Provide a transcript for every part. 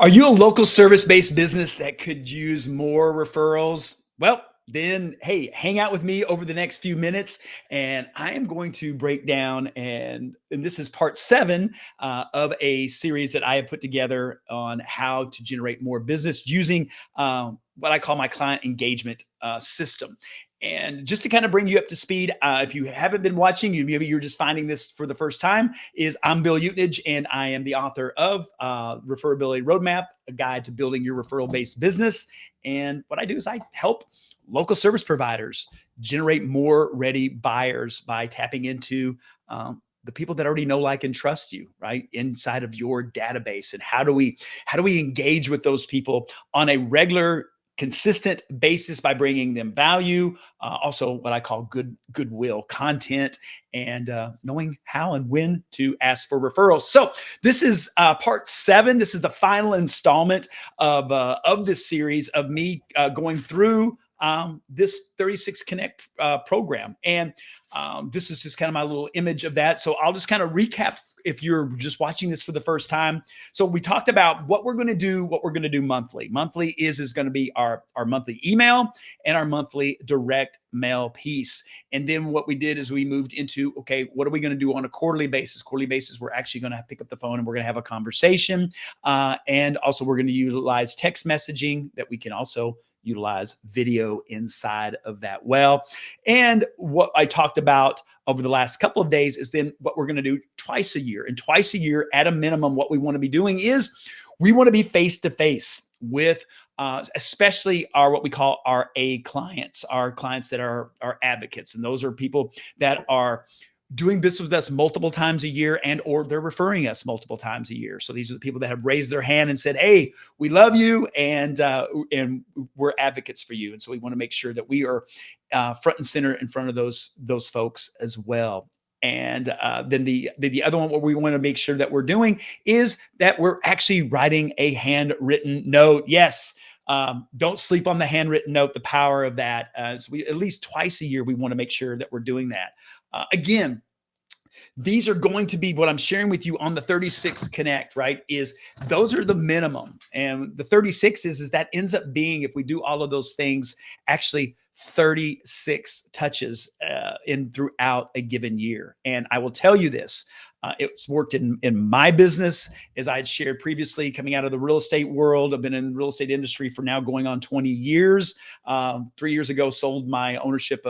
Are you a local service-based business that could use more referrals? Well, then, hey, hang out with me over the next few minutes, and I am going to break down and this is part seven of a series that I have put together on how to generate more business using what I call my client engagement system. And just to kind of bring you up to speed, if you haven't been watching, maybe you're just finding this for the first time, is I'm Bill Utenage, and I am the author of Referability Roadmap, a guide to building your referral-based business. And what I do is I help local service providers generate more ready buyers by tapping into the people that already know, like, and trust you, right, inside of your database. And how do we engage with those people on a regular, consistent basis by bringing them value, also what I call goodwill content, and knowing how and when to ask for referrals. So this is part seven. This is the final installment of this series of me going through this 36 Connect program. And this is just kind of my little image of that. So I'll just kind of recap if you're just watching this for the first time. So we talked about what we're going to do monthly. Monthly is going to be our monthly email and our monthly direct mail piece. And then what we did is we moved into, okay, what are we going to do on a quarterly basis? Quarterly basis, we're actually going to pick up the phone and we're going to have a conversation. And also we're going to utilize text messaging that we can also utilize video inside of that well. And what I talked about over the last couple of days is then what we're going to do twice a year. And twice a year, at a minimum, what we want to be doing is we want to be face-to-face with especially our what we call our A clients, our clients that are our advocates. And those are people that are doing business with us multiple times a year, and or they're referring us multiple times a year. So these are the people that have raised their hand and said, hey, we love you, and we're advocates for you. And so we want to make sure that we are front and center in front of those folks as well. And then the other one, what we want to make sure that we're doing is that we're actually writing a handwritten note. Yes. Don't sleep on the handwritten note, the power of that. So we, at least twice a year, we want to make sure that we're doing that. Again, these are going to be what I'm sharing with you on the 36 Connect, right? Is those are the minimum. And the 36 is that ends up being, if we do all of those things, actually 36 touches in throughout a given year. And I will tell you this, it's worked in my business, as I had shared previously, coming out of the real estate world. I've been in the real estate industry for now going on 20 years. 3 years ago, sold my ownership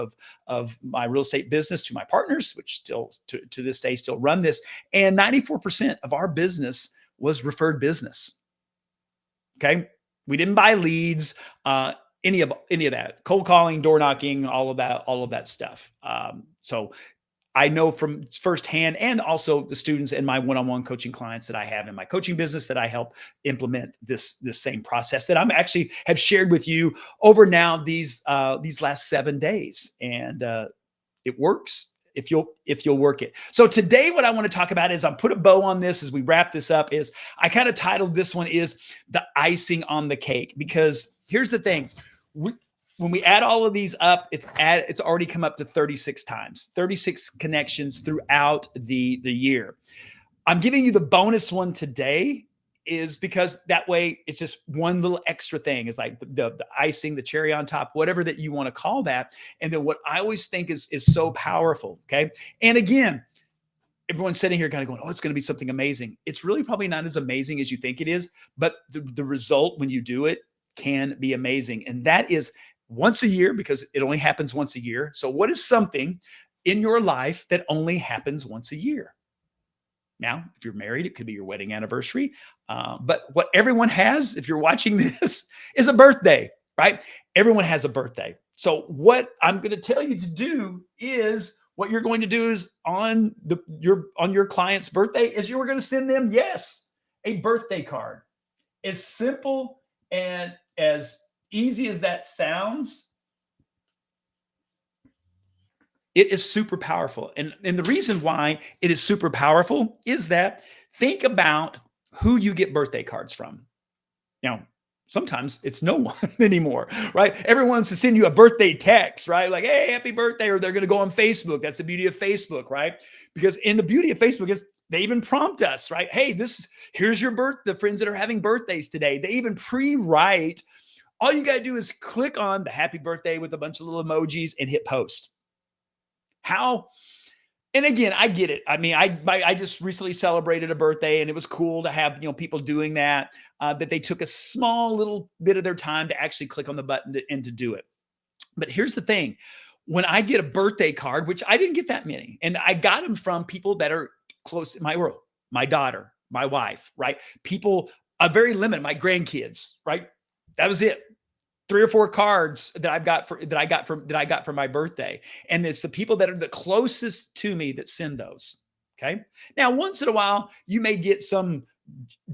of my real estate business to my partners, which still to this day still run this. And 94% of our business was referred business. Okay. We didn't buy leads, any of that, cold calling, door knocking, all of that stuff. So I know from firsthand, and also the students and my one-on-one coaching clients that I have in my coaching business, that I help implement this same process that I'm actually have shared with you over now these last 7 days, and it works if you'll work it. So today, what I want to talk about is, I'll put a bow on this as we wrap this up. Is I kind of titled this one is the icing on the cake, because here's the thing. When we add all of these up, it's already come up to 36 times, 36 connections throughout the year. I'm giving you the bonus one today is because that way it's just one little extra thing. It's like the icing, the cherry on top, whatever that you want to call that. And then what I always think is so powerful. Okay. And again, everyone's sitting here kind of going, oh, it's going to be something amazing. It's really probably not as amazing as you think it is, but the result when you do it can be amazing. And that is once a year, because it only happens once a year. So what is something in your life that only happens once a year? Now, if you're married, it could be your wedding anniversary. But what everyone has, if you're watching this, is a birthday, right? Everyone has a birthday. So what I'm going to tell you to do is, what you're going to do is on your client's birthday is you're going to send them, yes, a birthday card. As simple and as easy as that sounds, it is super powerful. And the reason why it is super powerful is that, think about who you get birthday cards from. Now, sometimes it's no one anymore, right? Everyone wants to send you a birthday text, right? Like, hey, happy birthday, or they're going to go on Facebook. That's the beauty of Facebook, right? Because the beauty of Facebook is They even prompt us, right? Hey, here's your the friends that are having birthdays today. They even pre-write. All you got to do is click on the happy birthday with a bunch of little emojis and hit post. How and again, I get it. I mean, I just recently celebrated a birthday, and it was cool to have people doing that. That they took a small little bit of their time to actually click on the button and to do it. But here's the thing: when I get a birthday card, which I didn't get that many, and I got them from people that are close in my world, my daughter, my wife, right? People, a very limited, my grandkids, right? That was it. 3 or 4 cards that I got for my birthday. And it's the people that are the closest to me that send those. Okay. Now, once in a while, you may get some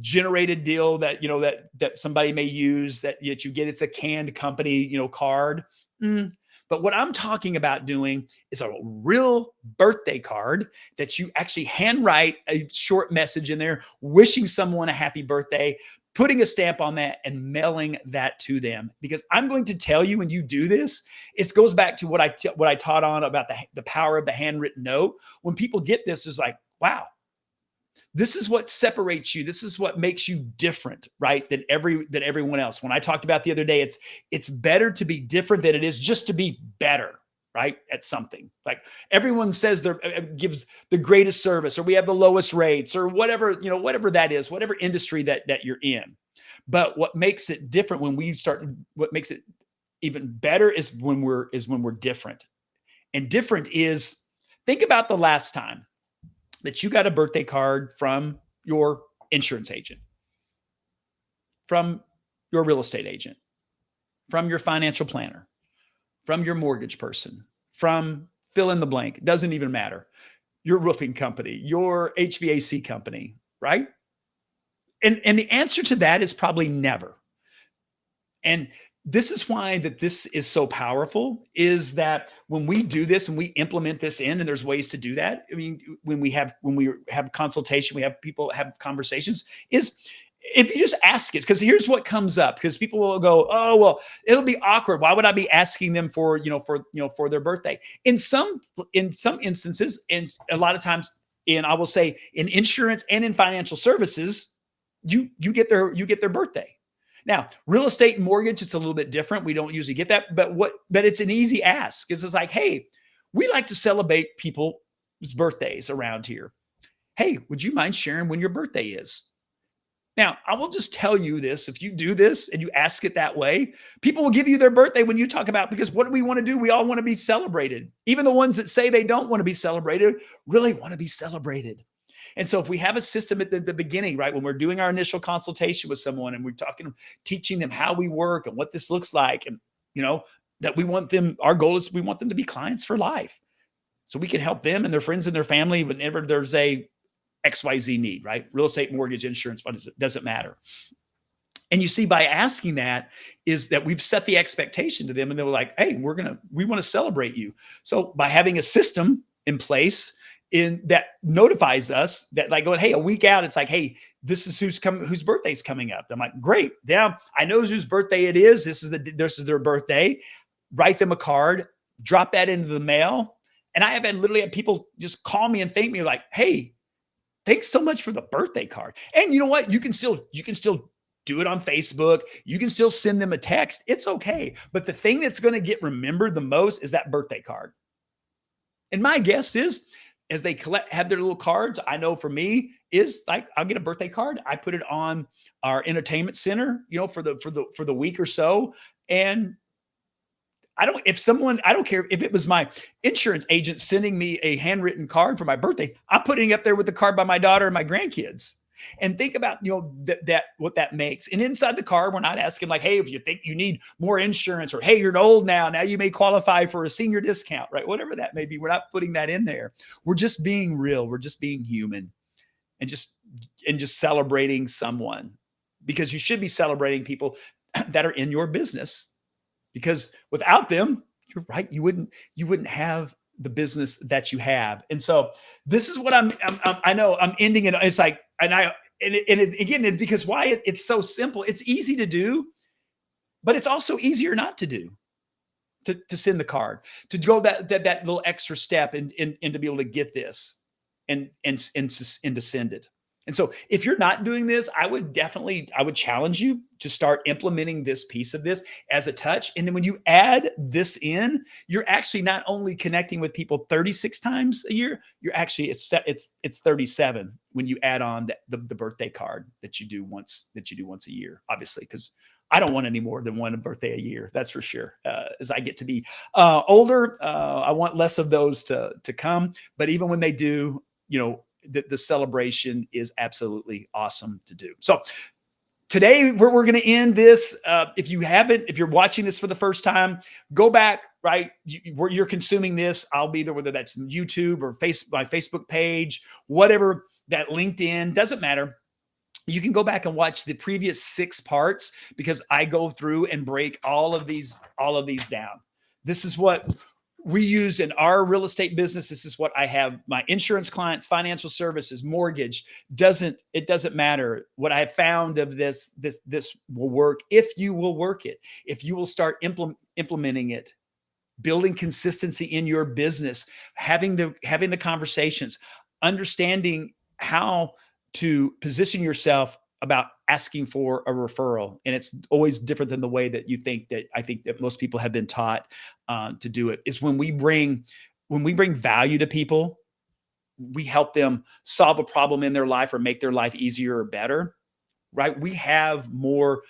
generated deal that that somebody may use that yet you get it's a canned company card. But what I'm talking about doing is a real birthday card that you actually handwrite a short message in there, wishing someone a happy birthday, putting a stamp on that and mailing that to them. Because I'm going to tell you, when you do this, it goes back to what I taught on about the power of the handwritten note. When people get this, it's like, wow, this is what separates you. This is what makes you different, right? Than everyone else. When I talked about the other day, it's better to be different than it is just to be better, right? At something. Like everyone says they're gives the greatest service, or we have the lowest rates, or whatever, whatever that is, whatever industry that you're in. But what makes it different what makes it even better is when we're different. And different is, think about the last time that you got a birthday card from your insurance agent, from your real estate agent, from your financial planner, from your mortgage person, from fill in the blank, doesn't even matter, your roofing company, your HVAC company, right? And the answer to that is probably never. And this is why that this is so powerful, is that when we do this and we implement this in, and there's ways to do that. I mean, when we have consultation, we have people have conversations, is if you just ask it, because here's what comes up, because people will go, oh, well, it'll be awkward. Why would I be asking them for their birthday? In some instances, and a lot of times, I will say in insurance and in financial services, you get their birthday. Now, real estate and mortgage, it's a little bit different. We don't usually get that, but it's an easy ask. It's like, hey, we like to celebrate people's birthdays around here. Hey, would you mind sharing when your birthday is? Now, I will just tell you this: if you do this and you ask it that way, people will give you their birthday when you talk about, because what do we want to do? We all want to be celebrated. Even the ones that say they don't want to be celebrated really want to be celebrated. And so if we have a system at the beginning, right, when we're doing our initial consultation with someone and we're teaching them how we work and what this looks like, and, that our goal is we want them to be clients for life. So we can help them and their friends and their family whenever there's a XYZ need, right? Real estate, mortgage, insurance, what is it? Doesn't matter. And you see, by asking that, is that we've set the expectation to them, and they were like, hey, we want to celebrate you. So by having a system in place that notifies us that, like, going, hey, a week out, it's like, hey, this is whose birthday's coming up. I'm like, great. Now I know whose birthday it is. This is their birthday. Write them a card, drop that into the mail. And I have literally had people just call me and thank me, like, hey, thanks so much for the birthday card. And you know what? You can still do it on Facebook. You can still send them a text. It's okay. But the thing that's going to get remembered the most is that birthday card. And my guess is, as they have their little cards, I know for me is like, I'll get a birthday card. I put it on our entertainment center, for the week or so. And I don't care if it was my insurance agent sending me a handwritten card for my birthday. I'm putting it up there with the card by my daughter and my grandkids. And think about, that what that makes. And inside the card, we're not asking like, hey, if you think you need more insurance, or hey, you're old now you may qualify for a senior discount, right? Whatever that may be. We're not putting that in there. We're just being real. We're just being human, and just celebrating someone, because you should be celebrating people that are in your business, because without them, you're right, you wouldn't have the business that you have. And so this is what I know I'm ending it. It's like, again, because why it's so simple. It's easy to do, but it's also easier not to do, to send the card, to go that little extra step and to be able to get this. and descended. And so if you're not doing this, I would challenge you to start implementing this piece of this as a touch. And then when you add this in, you're actually not only connecting with people 36 times a year, you're actually it's 37 when you add on the birthday card that you do once a year, obviously, because I don't want any more than one birthday a year. That's for sure. As I get to be older, I want less of those to come. But even when they do, the celebration is absolutely awesome to do. So today we're going to end this. If you're watching this for the first time, go back, right? Where you're consuming this, I'll be there, whether that's YouTube or my Facebook page, whatever, that LinkedIn, doesn't matter. You can go back and watch the previous 6 parts because I go through and break all of these down. This is what we use in our real estate business. This is what I have my insurance clients, financial services, mortgage. It doesn't matter. What I have found of this will work if you will work it. If you will start implementing it, building consistency in your business, having the conversations, understanding how to position yourself about asking for a referral. And it's always different than the way that I think that most people have been taught to do it, is when we bring value to people, we help them solve a problem in their life or make their life easier or better, right? We have more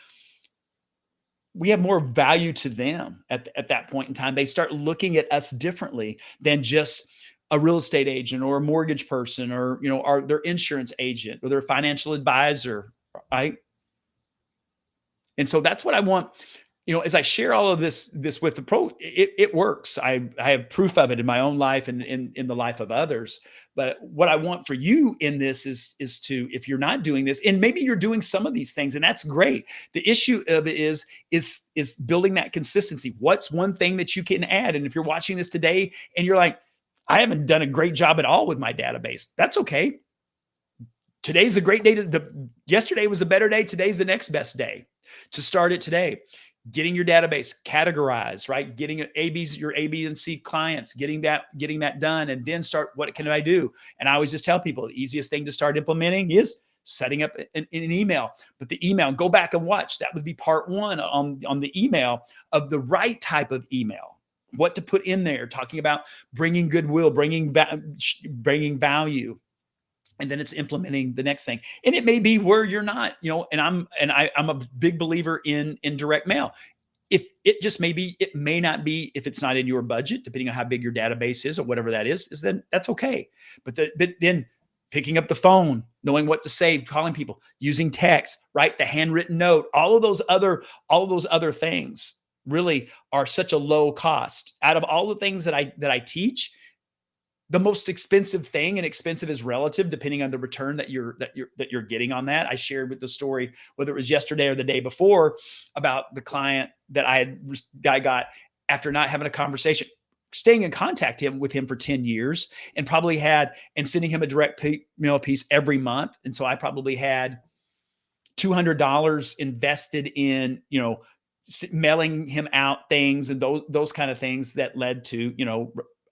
value to them at that point in time. They start looking at us differently than just a real estate agent or a mortgage person or, their insurance agent or their financial advisor, right? And so that's what I want, as I share all of this with the pro, it works. I have proof of it in my own life and in the life of others. But what I want for you in this is to, if you're not doing this, and maybe you're doing some of these things, and that's great. The issue of it is building that consistency. What's one thing that you can add? And if you're watching this today and you're like, I haven't done a great job at all with my database, that's okay. Today's a great day. Yesterday was a better day. Today's the next best day to start it today. Getting your database categorized, right? Getting your A, B, and C clients, getting that done, and then start, what can I do? And I always just tell people the easiest thing to start implementing is setting up an email. But the email, go back and watch. That would be part 1 on the email, of the right type of email. What to put in there, talking about bringing goodwill, bringing value. And then it's implementing the next thing. And it may be where you're not, and I'm a big believer in direct mail. If it just it may not be, if it's not in your budget, depending on how big your database is or whatever that is then that's okay. But then picking up the phone, knowing what to say, calling people, using text, right? The handwritten note, all of those other things really are such a low cost. Out of all the things that I teach, the most expensive thing, and expensive is relative depending on the return that you're getting on that. I shared with the story, whether it was yesterday or the day before, about the client that I got after not having a conversation, staying in contact with him for 10 years, and sending him a direct mail piece every month. And so I probably had $200 invested in, mailing him out things and those kind of things that led to,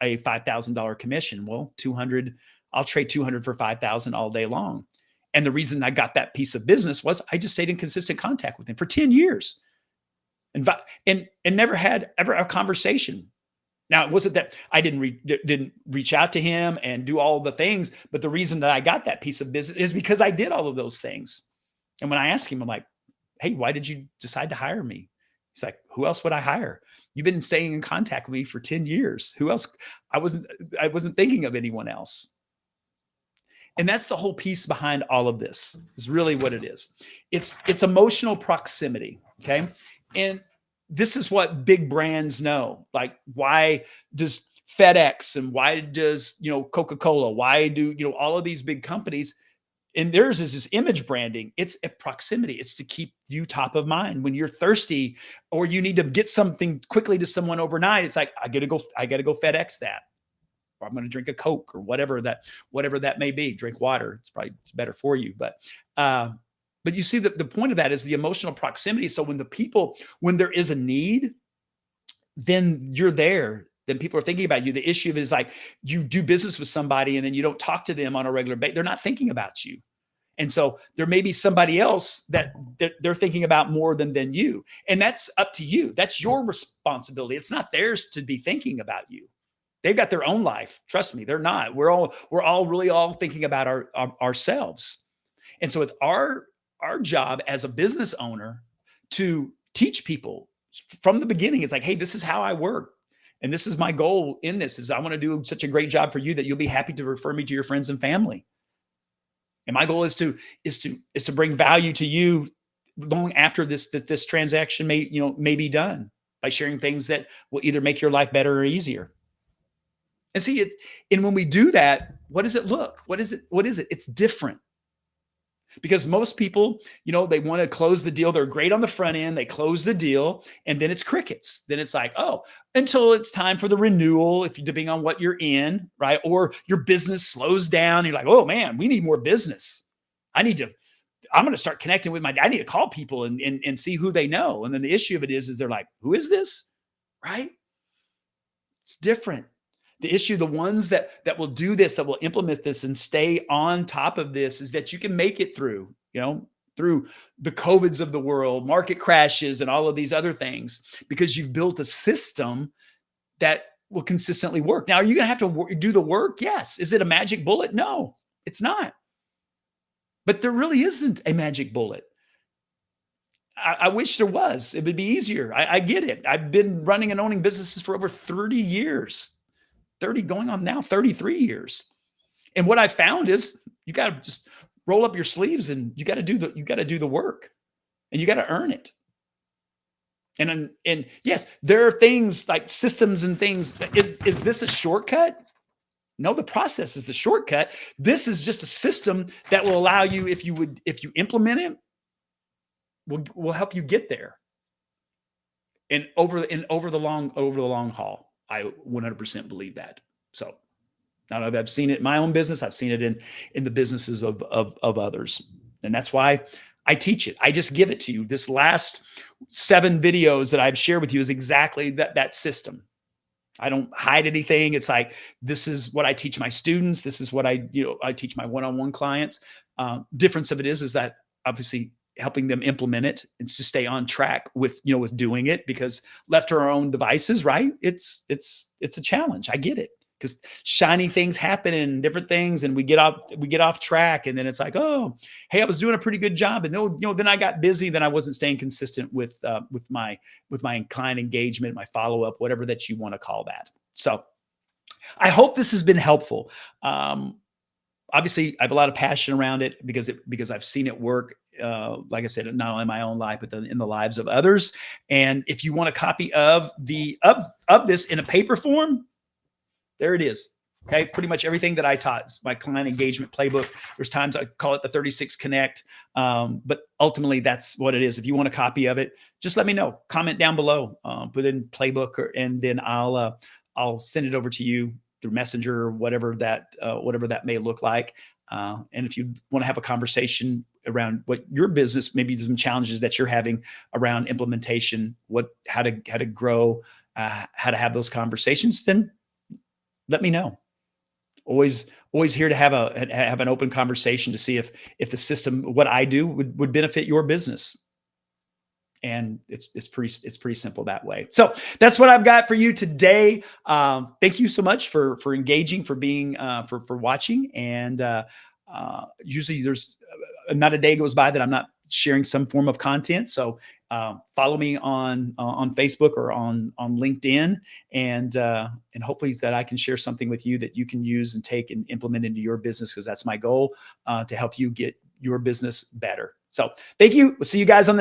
a $5,000 commission. Well, 200, I'll trade 200 for 5,000 all day long. And the reason I got that piece of business was I just stayed in consistent contact with him for 10 years and never had ever a conversation. Now, it wasn't that I didn't reach out to him and do all the things, but the reason that I got that piece of business is because I did all of those things. And when I asked him, I'm like, hey, why did you decide to hire me? He's like, who else would I hire? You've been staying in contact with me for 10 years. Who else? I wasn't thinking of anyone else. And that's the whole piece behind all of this, is really what it is. It's emotional proximity. Okay. And this is what big brands know. Like, why does FedEx and why does, Coca-Cola, why do, all of these big companies, and theirs is this image branding. It's a proximity. It's to keep you top of mind when you're thirsty or you need to get something quickly to someone overnight. It's like, I gotta go FedEx that, or I'm going to drink a Coke or whatever that may be. Drink water. It's better for you. But you see the point of that is the emotional proximity. So when there is a need, then you're there. then people are thinking about you. The issue is like you do business with somebody and then you don't talk to them on a regular basis. They're not thinking about you. And so there may be somebody else that they're thinking about more than you. And that's up to you. That's your responsibility. It's not theirs to be thinking about you. They've got their own life. Trust me, they're not. We're all really all thinking about ourselves. And so it's our job as a business owner to teach people from the beginning. It's like, hey, this is how I work. And this is my goal in this is I want to do such a great job for you that you'll be happy to refer me to your friends and family. And my goal is to bring value to you long after this transaction may be done by sharing things that will either make your life better or easier. And see it, and when we do that, what does it look? What is it? It's different. Because most people, they want to close the deal. They're great on the front end. They close the deal and then it's crickets. Then it's like, oh, until it's time for the renewal, if you depending on what you're in, right? Or your business slows down. You're like, oh man, we need more business. I'm going to start connecting with I need to call people and see who they know. And then the issue of it is they're like, who is this? Right? It's different. The issue, the ones that will do this, that will implement this and stay on top of this is that you can make it through, through the COVIDs of the world, market crashes, and all of these other things, because you've built a system that will consistently work. Now, are you going to have to do the work? Yes. Is it a magic bullet? No, it's not. But there really isn't a magic bullet. I wish there was. It would be easier. I get it. I've been running and owning businesses for over 30 years. 30 going on now 33 years. And what I found is you got to just roll up your sleeves and you got to do the work and you got to earn it. And yes, there are things like systems and things. Is this a shortcut? No, the process is the shortcut. This is just a system that will allow you, if you implement it, will help you get there. And over the long haul. I 100% believe that. So now I've seen it in my own business. I've seen it in the businesses of others. And that's why I teach it. I just give it to you. This last 7 videos that I've shared with you is exactly that system. I don't hide anything. It's like, this is what I teach my students. This is what I teach my one-on-one clients. Difference of it is that obviously helping them implement it and to stay on track with doing it, because left to our own devices, right? It's a challenge. I get it, because shiny things happen and different things, and we get off track, and then it's like, oh, hey, I was doing a pretty good job, and then I got busy, then I wasn't staying consistent with my client engagement, my follow up, whatever that you want to call that. So I hope this has been helpful. Obviously, I have a lot of passion around it because I've seen it work. Like I said, not only in my own life, but in the lives of others. And if you want a copy of this in a paper form, there it is. Okay. Pretty much everything that I taught is my client engagement playbook. There's times I call it the 36 Connect. But ultimately that's what it is. If you want a copy of it, just let me know, comment down below, put in playbook, and then I'll send it over to you through Messenger or whatever that may look like. And if you want to have a conversation around what your business, maybe some challenges that you're having around implementation, how to grow, how to have those conversations, then let me know. Always here to have an open conversation to see if the system, what I do would benefit your business. And it's pretty simple that way. So that's what I've got for you today. Thank you so much for engaging, for being, for watching. And usually there's not a day goes by that I'm not sharing some form of content. So follow me on Facebook or on LinkedIn, and hopefully that I can share something with you that you can use and take and implement into your business, because that's my goal, to help you get your business better. So thank you. We'll see you guys on the next.